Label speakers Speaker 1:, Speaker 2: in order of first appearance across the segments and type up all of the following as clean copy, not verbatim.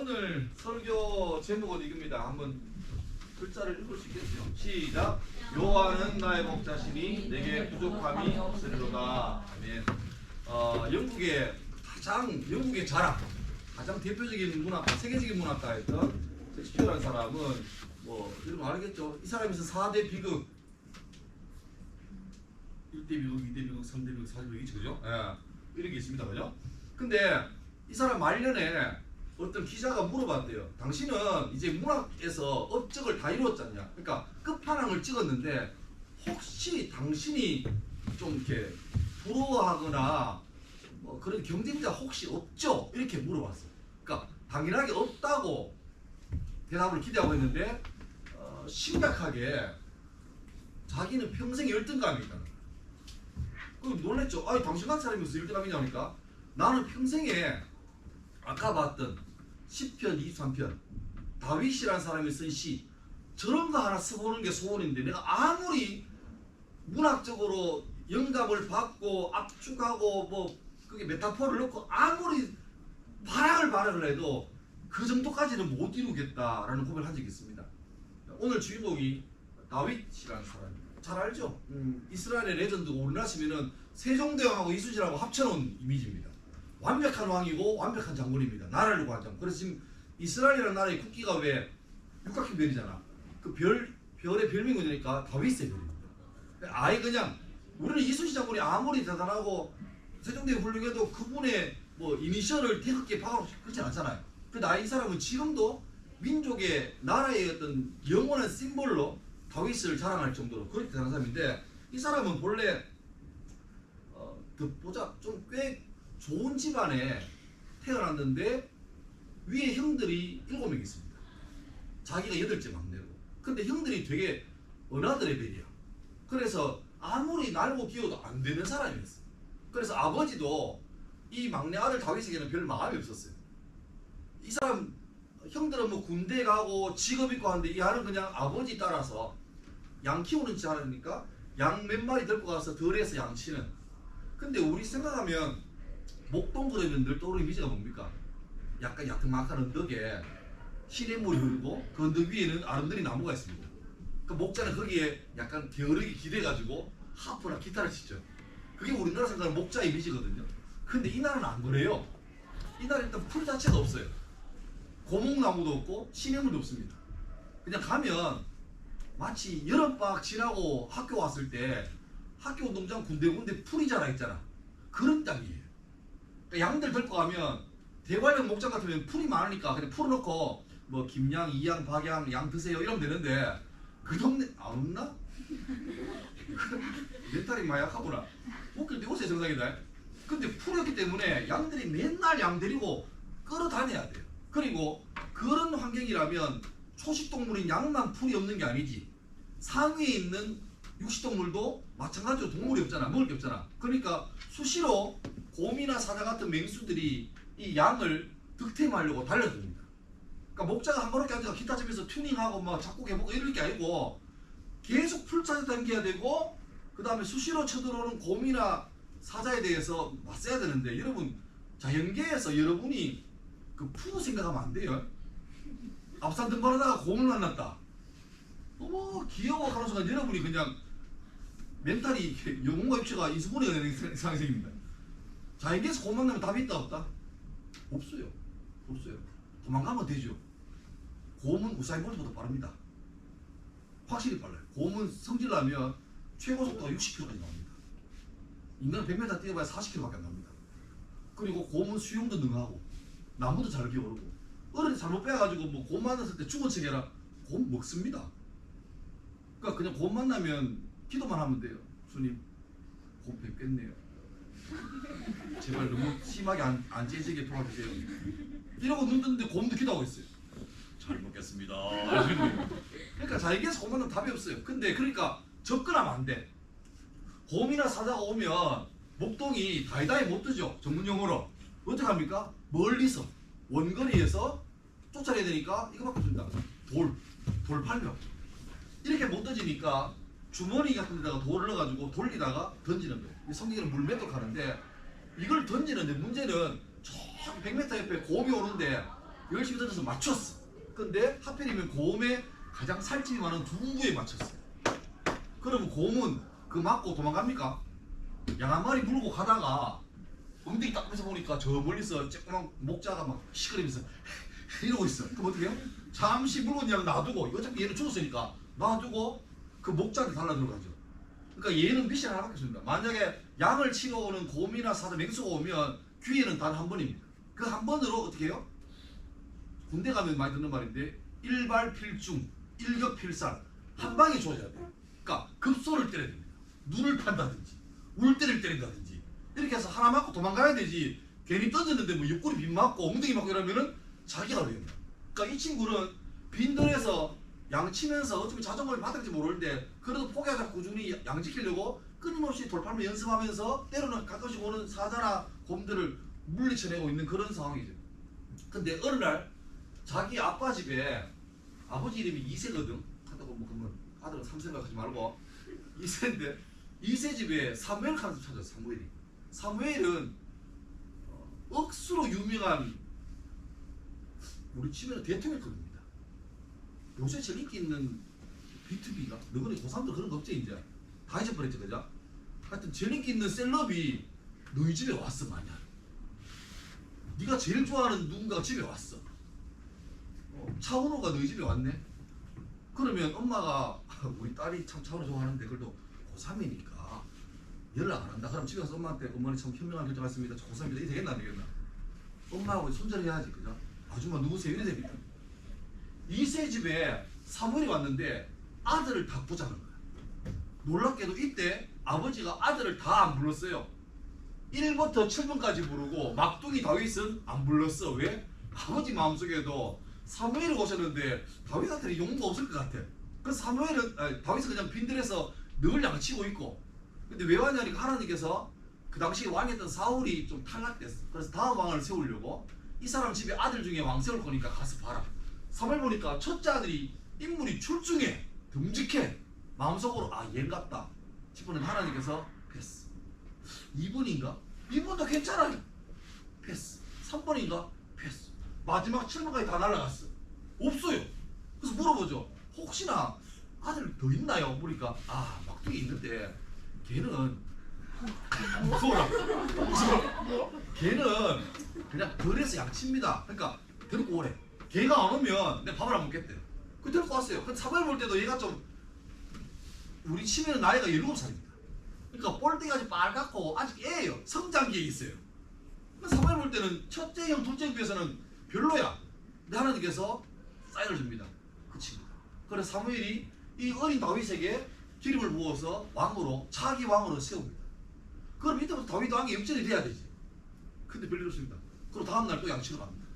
Speaker 1: 오늘 설교 제목은 이겁니다. 한번 글자를 읽을 수 있겠죠? 시작. 여호와는 나의 목자시니 내게 부족함이 없으리로다. 아멘. 영국의 자랑, 가장 대표적인 문학가, 세계적인 문학가였던 셰익스피어라는 사람은 뭐 이런 거 알겠죠? 이 사람에서 4대 비극, 1대 비극, 2대 비극, 3대 비극, 4대 비극이죠, 그죠? 예, 이런 게 있습니다, 그죠? 근데 이 사람 말년에 어떤 기자가 물어봤대요. 당신은 이제 문학에서 업적을 다 이루었잖냐? 그러니까 끝판왕을 찍었는데 혹시 당신이 좀 이렇게 부러워하거나 뭐 그런 경쟁자 혹시 없죠? 이렇게 물어봤어요. 그러니까 당연하게 없다고 대답을 기대하고 있는데 심각하게 자기는 평생 열등감이 있다는 거예요. 놀랬죠. 아니 당신 같은 사람이 무슨 열등감이냐니까 나는 평생에 아까 봤던 10편, 23편 다윗이라는 사람이 쓴 시 저런 거 하나 써보는 게 소원인데 내가 아무리 문학적으로 영감을 받고 압축하고 뭐 그게 메타포를 넣고 아무리 발악을 해도 그 정도까지는 못 이루겠다라는 고백을 한 적이 있습니다. 오늘 주인공이 다윗이라는 사람입니다. 잘 알죠? 이스라엘의 레전드고 우리나라 치면은 세종대왕하고 이순신하고 합쳐놓은 이미지입니다. 완벽한 왕이고 완벽한 장군입니다. 나라를 구한 장군. 그래서 지금 이스라엘이라는 나라의 국기가 왜 육각형 별이잖아. 그 별의 별명이 뭐냐니까 다윗의 별입니다. 아예 그냥 우리는 이순신 장군이 아무리 대단하고 세종대왕이 훌륭해도 그분의 뭐 이니셜을 태극기에 박아놓고 그렇지 않잖아요. 이 사람은 지금도 민족의 나라의 어떤 영원한 심볼로 다윗을 자랑할 정도로 그렇게 대단한 사람인데 이 사람은 본래 좀 꽤 좋은 집안에 태어났는데 위에 형들이 7명 있습니다. 자기가 8째 막내고. 근데 형들이 되게 어나더의 별이야. 그래서 아무리 날고 기어도 안 되는 사람이었어. 그래서 아버지도 이 막내 아들 다윗에게는 별 마음이 없었어요. 이 사람 형들은 뭐 군대 가고 직업 있고 하는데 이 아는 그냥 아버지 따라서 양 키우는 지 하니까 양 몇 마리 들고 가서 덜해서 양치는. 근데 우리 생각하면 목동 그러면 늘 떠오르는 이미지가 뭡니까? 약간 야트막한 언덕에 시냇물이 흐르고 그 언덕 위에는 아름드리 나무가 있습니다. 그 목자는 거기에 약간 게으르게 기대가지고 하프나 기타를 치죠. 그게 우리나라 생각하는 목자 이미지거든요. 근데 이 나라는 안 그래요. 이 나라는 일단 풀 자체가 없어요. 고목나무도 없고 시냇물도 없습니다. 그냥 가면 마치 여름방학 지나고 학교 왔을 때 학교 운동장 군데군데 풀이 자라있잖아. 그런 땅이에요. 그러니까 양들 데리고 가면 대관령 목장 같으면 풀이 많으니까 그냥 풀어놓고 뭐 김양, 이양, 박양, 양 드세요 이러면 되는데 그 동네 안 없나? 멘탈이 많이 약하구나. 웃길 때 웃어야 정상이다. 근데 풀이었기 때문에 양들이 맨날 양 데리고 끌어다녀야 돼요. 그리고 그런 환경이라면 초식동물인 양만 풀이 없는 게 아니지 상위에 있는 육식동물도 마찬가지로 동물이 없잖아. 먹을 게 없잖아. 그러니까 수시로 곰이나 사자 같은 맹수들이 이 양을 득템하려고 달려듭니다. 그러니까 목자가 한 그렇게 앉아서 기타 치면서 튜닝하고 막 작곡해보고 이럴 게 아니고 계속 풀 찾아 당겨야 되고 그 다음에 수시로 쳐들어오는 곰이나 사자에 대해서 맞서야 되는데 여러분 자연계에서 여러분이 그 푸 생각하면 안 돼요. 앞산 등반하다가 곰을 만났다. 너무 귀여워 하는 순간 여러분이 그냥 멘탈이 영혼과 육체가 이수분해가 되는 상승입니다. 자연계에서 곰 만나면 답이 있다 없다? 없어요. 없어요. 도망가면 되죠. 곰은 우사인 볼트보다 빠릅니다. 확실히 빨라요. 곰은 성질나면 최고 속도가 60km까지 나옵니다. 인간은 100m 뛰어봐야 40km밖에 안 납니다. 그리고 곰은 수영도 능하고 나무도 잘 기어오르고 어른이 잘못 빼가지고 뭐 곰 만났을 때 죽은 척해라. 곰 먹습니다. 그러니까 그냥 곰 만나면 기도만 하면 돼요. 주님, 곰 뵙겠네요. 제발 너무 심하게 안 째지게 도와주세요. 이러고 눈 뜨는데 곰도 기도하고 있어요. 잘 먹겠습니다. 그러니까 자기에서 곰 만나면 답이 없어요. 근데 그러니까 접근하면 안 돼. 곰이나 사자가 오면 목동이 다이다이 못 뜨죠. 전문용어로. 어떻게 합니까? 멀리서 원거리에서 쫓아내야 되니까 이거밖에 없습니다. 돌팔명. 이렇게 못 던지니까 주머니 같은 데다가 돌을 넣어가지고 돌리다가 던지는 거예요. 성경에는 물매독 하는데 이걸 던지는데 문제는 저 100m 옆에 곰이 오는데 열심히 던져서 맞췄어. 근데 하필이면 곰에 가장 살집이 많은 둥구에 맞췄어. 그러면 곰은 그 맞고 도망갑니까? 양 한 마리 물고 가다가 엉덩이 딱 해서 보니까 저 멀리서 조그만 목자가 막 시끄러면서 이러고 있어. 그럼 어떻게 해요? 잠시 물건 양 놔두고 어차피 얘는 죽었으니까 놔두고 그 목자한테 달라 들어가죠. 그러니까 얘는 미션 하나밖에 없습니다. 만약에 양을 치러 오는 곰이나 사자, 맹수가 오면 기회는 단 한 번입니다. 그 한 번으로 어떻게 해요? 군대 가면 많이 듣는 말인데 일발필중, 일격필살 한 방에 조져야 돼요. 그러니까 급소를 때려야 됩니다. 눈을 판다든지 울대를 때린다든지 이렇게 해서 하나 맞고 도망가야 되지. 괜히 던졌는데 뭐 옆구리 빗 맞고 엉덩이 맞고 이러면은 자기가 어려운다. 그러니까 이 친구는 빈들에서 양 치면서 어차피 자전거를 받을지 모르는데 그래도 포기하지 않고 꾸준히 양 지키려고 끊임없이 돌팔을 연습하면서 때로는 가끔씩 오는 사자나 곰들을 물리쳐내고 있는 그런 상황이죠. 근데 어느 날 자기 아빠 집에 아버지 이름이 이세거든. 한다고 뭐 그러면 아들은 삼생각하지 말고 이세인데 이세 집에 사무엘 하는 사람 찾았어. 사무엘이. 사무엘은 억수로 유명한 우리 집에는 대통령급입니다. 요새 제일 인기 있는 B2B가 너희는 고3도 그런 거 없지 이제 다 잊어버렸지 그죠? 하여튼 제일 인기 있는 셀럽이 너희 집에 왔어. 만약 네가 제일 좋아하는 누군가가 집에 왔어. 차은우가 너희 집에 왔네. 그러면 엄마가 우리 딸이 참 차은우 좋아하는데 그래도 고3이니까 연락 안 한다. 그럼 집에 가서 엄마한테 어머니 참 현명한 결정했습니다. 고3입니다. 이게 되겠나 안 되겠나? 엄마하고 손절해야지 그죠? 아줌마 누구세요? 이래 됩니다. 이세 집에 사무엘이 왔는데 아들을 다 보자는 거야. 놀랍게도 이때 아버지가 아들을 다 안 불렀어요. 1부터 7번까지 부르고 막둥이 다윗은 안 불렀어. 왜? 아버지 마음속에도 사무엘이 오셨는데 다윗한테는 용무가 없을 것 같아. 그래서 다윗은 그냥 빈들에서 늘 양치고 있고. 근데 왜 왔냐니까 하나님께서 그 당시 왕이었던 사울이 좀 탈락됐어. 그래서 다음 왕을 세우려고 이 사람 집에 아들 중에 왕 세울 거니까 가서 봐라. 사무엘 보니까 첫째 아들이 인물이 출중해, 듬직해. 마음속으로 얘 같다 싶으면 하나님께서 패스. 2번인가? 2번도 괜찮아요. 패스. 3번인가? 패스. 마지막 7번까지 다 날아갔어. 없어요. 그래서 물어보죠. 혹시나 아들 더 있나요? 보니까 막둥이 있는데 걔는 무서워라. 걔는 그냥 덜해서 양칩니다. 그러니까 데리고 오래. 걔가 안 오면 내 밥을 안 먹겠대. 그 데리고 왔어요. 근데 사무엘 볼 때도 얘가 좀 우리 치면은 나이가 17살입니다. 그러니까 뻘대가 아직 빨갛고 아직 애예요. 성장기에 있어요. 사무엘 볼 때는 첫째 형, 둘째 형 비해서는 별로야. 근데 하나님께서 사인을 줍니다. 그 친구. 그래서 사무엘이 이 어린 다윗에게 기름을 부어서 왕으로 차기 왕으로 세웁니다. 그럼 이때부터 다윗 왕이 영전이 돼야 되지. 근데 별일 없습니다. 그럼 다음날 또 양치러 갑니다.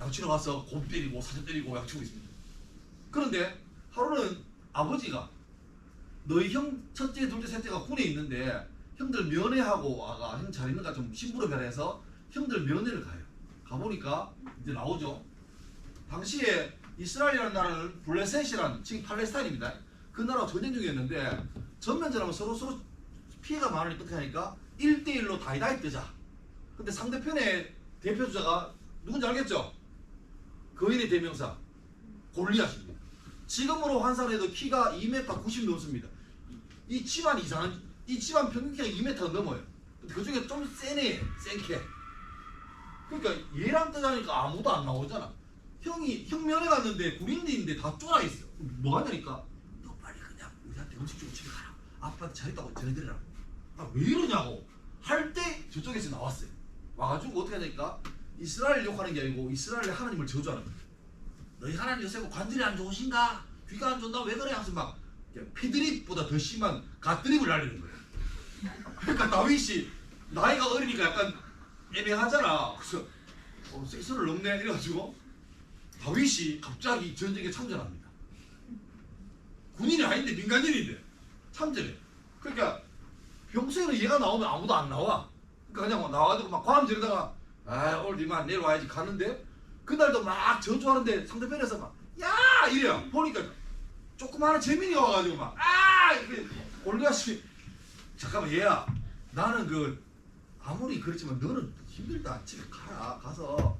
Speaker 1: 양치러 가서 곰 때리고 사자 때리고 양치고 있습니다. 그런데 하루는 아버지가 너희 형 첫째, 둘째, 셋째가 군에 있는데 형들 면회하고 와가 형 잘 있는가 좀 심부름 변해서 형들 면회를 가요. 가보니까 이제 나오죠. 당시에 이스라엘이라는 나라는 블레셋이라는 지금 팔레스타인입니다. 그 나라가 전쟁 중이었는데 전면전하면 서로 피해가 많으니 어떻게 하니까 1대1로 다이다이 뜨자. 근데 상대편의 대표주자가 누군지 알겠죠? 거인의 대명사 골리앗입니다. 지금으로 환산해도 키가 2m 90 넘습니다. 이 집안 이상한 이 집안 평균 키가 2m 넘어요. 근데 그 중에 좀 센애 센캐. 그러니까 얘랑 뜨자니까 아무도 안 나오잖아. 형 면회 갔는데 군인들인데 다 쫄아 있어. 뭐 하냐니까 너 빨리 그냥 우리한테 음식 주고 집에 가라. 아빠한테 잘했다고 전해드리라고. 왜 이러냐고 할 때 저쪽에서 나왔어요. 와가지고 어떻게 하니까 이스라엘 욕하는 게 아니고 이스라엘의 하나님을 저주하는 거예요. 너희 하나님 요새 뭐 관절이 안 좋으신가? 귀가 안 좋나? 왜 그래? 하면서 막 패드립보다 더 심한 갓드립을 날리는 거예요. 그러니까 다윗이 나이가 어리니까 약간 애매하잖아. 그래서 세수를 넘네 이래가지고 다윗이 갑자기 전쟁에 참전합니다. 군인이 아닌데 민간인인데 참전해. 그러니까 평소에는 얘가 나오면 아무도 안 나와. 그러니까 그냥 나와가지고 막 과음 지르다가 오늘 니만 내일 와야지 가는데 그날도 막 전투하는데 상대편에서 막 야 이래요. 보니까 조그마한 재민이가 와가지고 막 이렇게 골리앗이 잠깐만 얘야 나는 아무리 그렇지만 너는 힘들다. 집에 가라. 가서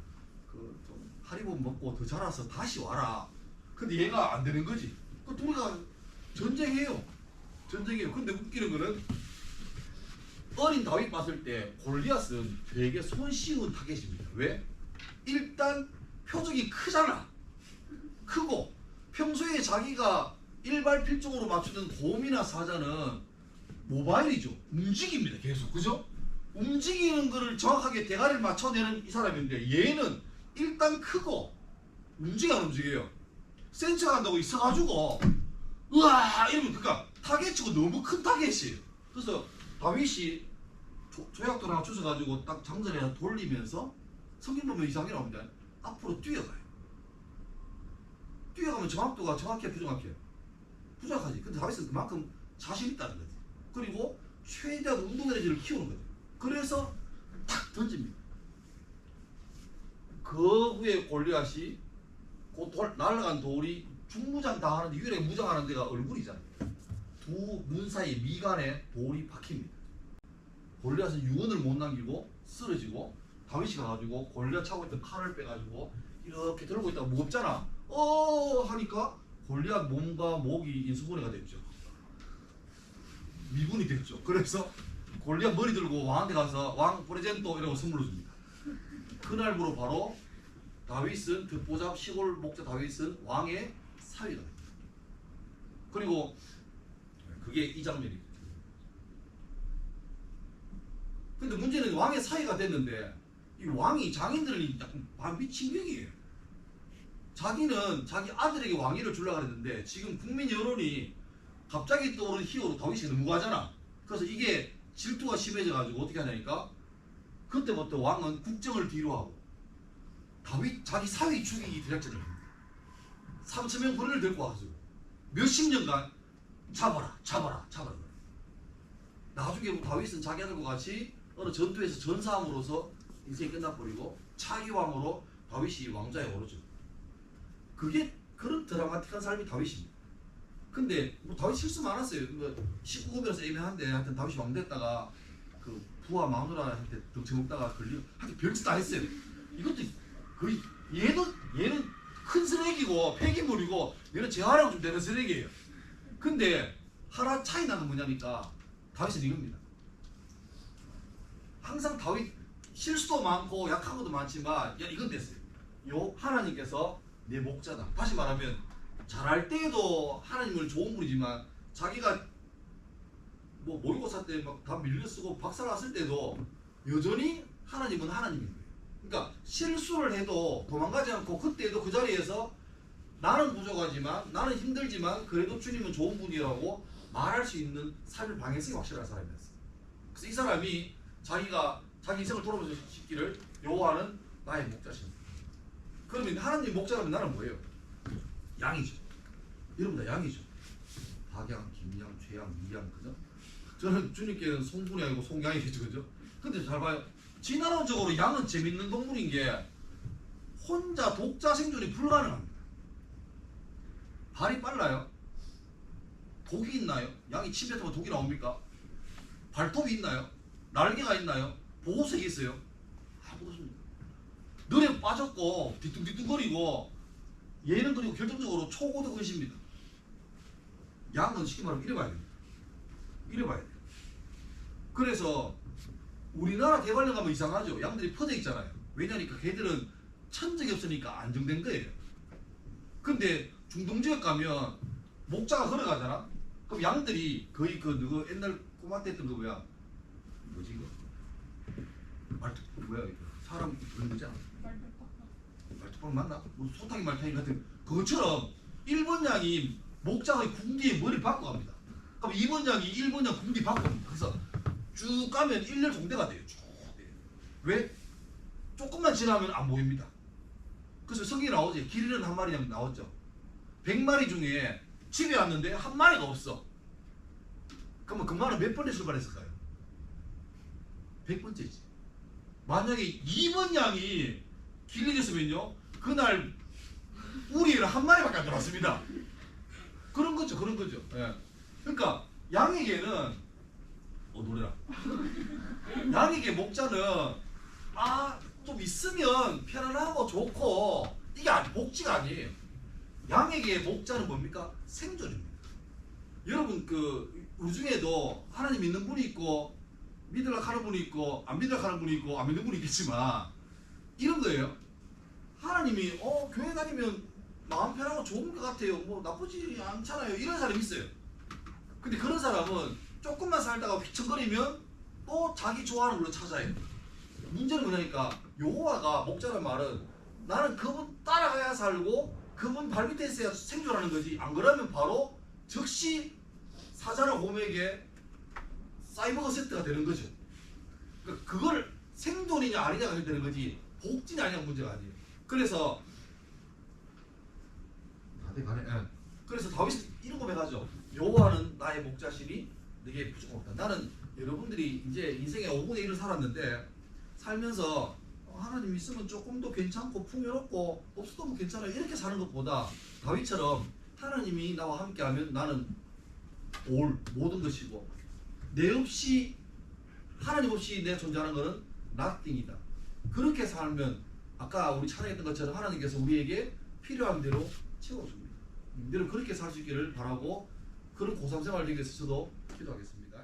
Speaker 1: 좀 하리보 먹고 더 자라서 다시 와라. 근데 얘가 안 되는 거지. 그 둘이가 전쟁해요. 근데 웃기는 거는 어린 다윗 봤을 때 골리앗은 되게 손쉬운 타겟입니다. 왜? 일단 표적이 크잖아. 크고 평소에 자기가 일발필적으로 맞추던 곰이나 사자는 모바일이죠. 움직입니다. 계속. 그죠? 움직이는 거를 정확하게 대가리를 맞춰내는 이 사람인데 얘는 일단 크고 안 움직여요. 센처가 한다고 있어가지고 으아 이러면 그러니까 타겟치고 너무 큰 타겟이에요. 그래서 다윗이 조약돌 하나 주셔가지고 딱 장전에 돌리면서 성경 보면 이상하게 나옵니다. 앞으로 뛰어가요. 뛰어가면 정확도가 정확해요, 부정확해요? 부정확하지. 근데 다윗은 그만큼 자신 있다는 거지. 그리고 최대한 운동 에너지를 키우는 거죠. 그래서 탁 던집니다. 그 후에 골리앗이 날아간 돌이 중무장 당하는데 유일하게 무장하는 데가 얼굴이잖아요. 두 눈 사이 미간에 돌이 박힙니다. 골리앗은 유언을 못 남기고 쓰러지고 다윗이 가가지고 골리앗 차고 있던 칼을 빼가지고 이렇게 들고 있다가 무겁잖아. 하니까 골리앗 몸과 목이 인수분해가 됐죠. 미분이 됐죠. 그래서 골리앗 머리 들고 왕한테 가서 왕 프레젠토 이라고 선물로 줍니다. 그날부로 바로 다윗은 듣보잡 시골 목자 다윗은 왕의 사위가 됩니다. 그리고 그게 이 장면입니다. 근데 문제는 왕의 사위가 됐는데 이 왕이 장인들은 약간 반비친경이에요. 자기는 자기 아들에게 왕위를 주려고 했는데 지금 국민 여론이 갑자기 떠오른 히어로 다윗이 너무 과하잖아. 그래서 이게 질투가 심해져 가지고 어떻게 하냐니까 그때부터 왕은 국정을 뒤로 하고 다윗 자기 사위 죽이기 대작전을 합니다. 3,000명 군인을 데리고 와가지고 몇십 년간 잡아라. 나중에 다윗은 자기 아들과 같이 어느 전투에서 전사함으로써 인생이 끝나버리고 차기 왕으로 다윗이 왕좌에 오르죠. 그게 그런 드라마틱한 삶이 다윗입니다. 근데 뭐 다윗 실수 많았어요. 19금이라서 애매한데 하여튼 다윗이 왕 됐다가 그 부하 마누라한테 덩치 먹다가 걸리고 하여튼 별짓 다 했어요. 이것도 거의 얘는 큰 쓰레기고 폐기물이고 얘는 재활용 좀 되는 쓰레기예요. 근데 하나 차이 나는 뭐냐니까 다윗은 이겁니다. 항상 다윗 실수도 많고 약한 것도 많지만 이건 됐어요. 하나님께서 내 목자다. 다시 말하면 잘할 때에도 하나님을 좋은 분이지만 자기가 뭐 모의고사 때 막 다 밀려 쓰고 박사 났을 때도 여전히 하나님은 하나님인 거예요. 그러니까 실수를 해도 도망가지 않고 그때도 그 자리에서 나는 부족하지만 나는 힘들지만 그래도 주님은 좋은 분이라고 말할 수 있는 삶의 방향성이 확실한 사람이었어요. 그래서 이 사람이 자기가 자기 인생을 돌아보면서 싶기를 여호와는 나의 목자십니다. 그러면 하나님 목자라면 나는 뭐예요? 양이죠. 여러분 다 양이죠. 박양, 김양, 최양, 이양 그죠? 저는 주님께는 송분이 아니고 송양이겠죠, 그죠? 근데 잘 봐요. 진화론적으로 양은 재밌는 동물인 게 혼자 독자 생존이 불가능합니다. 발이 빨라요. 독이 있나요? 양이 침 뱉으면 독이 나옵니까? 발톱이 있나요? 날개가 있나요? 보호색이 있어요? 아무것도 없습니다. 늘에 빠졌고 뒤뚱뒤뚱거리고 얘는 그리고 결정적으로 초고도 근시입니다. 양은 쉽게 말하면 이래 봐야 됩니다. 이래 봐야 돼요. 그래서 우리나라 개발령 가면 이상하죠. 양들이 퍼져 있잖아요. 왜냐니까 걔들은 천적이 없으니까 안정된 거예요. 근데 중동지역 가면 목자가 걸어가잖아. 그럼 양들이 거의 누구 옛날 꼬마 때 했던 거 뭐야? 뭐지 이거? 말투 뭐야 이거? 사람 그런 거잖아. 말투방 맞나? 뭐 소탕이 말타이 같은 그것처럼 1번 양이 목자의 궁디에 머리를 박고 갑니다. 그럼 2번 양이 1번 양 궁디 박고 갑니다. 그래서 쭉 가면 1년 종대가 돼요. 쭉. 왜? 조금만 지나면 안 보입니다. 그래서 성경에 나오지. 길 잃은 한 마리 양 나왔죠. 100마리 중에 집에 왔는데 한 마리가 없어. 그러면 그 말은 몇 번에 출발했을까요? 100번째지. 만약에 2번 양이 길 잃었으면요 그날 우리를 한 마리밖에 안 들어왔습니다. 그런 거죠. 예. 그러니까 양에게는 노래라. 양에게 목자는 좀 있으면 편안하고 좋고 복지가 아니에요. 양에게 목자는 뭡니까? 생존입니다. 여러분 그 우중에도 하나님 믿는 분이 있고 믿으려고 하는 분이 있고 안 믿으려고 하는 분이 있고 안 믿는 분이 있겠지만 이런 거예요. 하나님이 교회 다니면 마음 편하고 좋은 것 같아요. 뭐 나쁘지 않잖아요. 이런 사람이 있어요. 근데 그런 사람은 조금만 살다가 휘청거리면 또 자기 좋아하는 걸로 찾아요. 문제는 뭐냐니까 여호와가 목자란 말은 나는 그분 따라가야 살고 그분 발밑에 있어야 생존하는 거지. 안 그러면 바로 즉시 사자나 곰에게 사이버거 세트가 되는 거죠. 그러니까 그걸 생존이냐 아니냐가 되는 거지 복지냐 아니냐가 문제가 아니에요. 그래서 다들 가네. 예. 그래서 다윗은 이런 고백하죠. 여호와는 나의 목자시니 내게 부족함 없다. 나는 여러분들이 이제 인생의 5분의 1을 살았는데 살면서 하나님 있으면 조금 더 괜찮고 풍요롭고 없어도 뭐 괜찮아요 이렇게 사는 것보다 다윗처럼 하나님이 나와 함께하면 나는 모든 것이고 내 없이 하나님 없이 내 존재하는 것은 nothing이다. 그렇게 살면 아까 우리 찬양했던 것처럼 하나님께서 우리에게 필요한 대로 채워줍니다. 여러분 그렇게 살 수 있기를 바라고 그런 고3 생활을 위해서 저도 기도하겠습니다.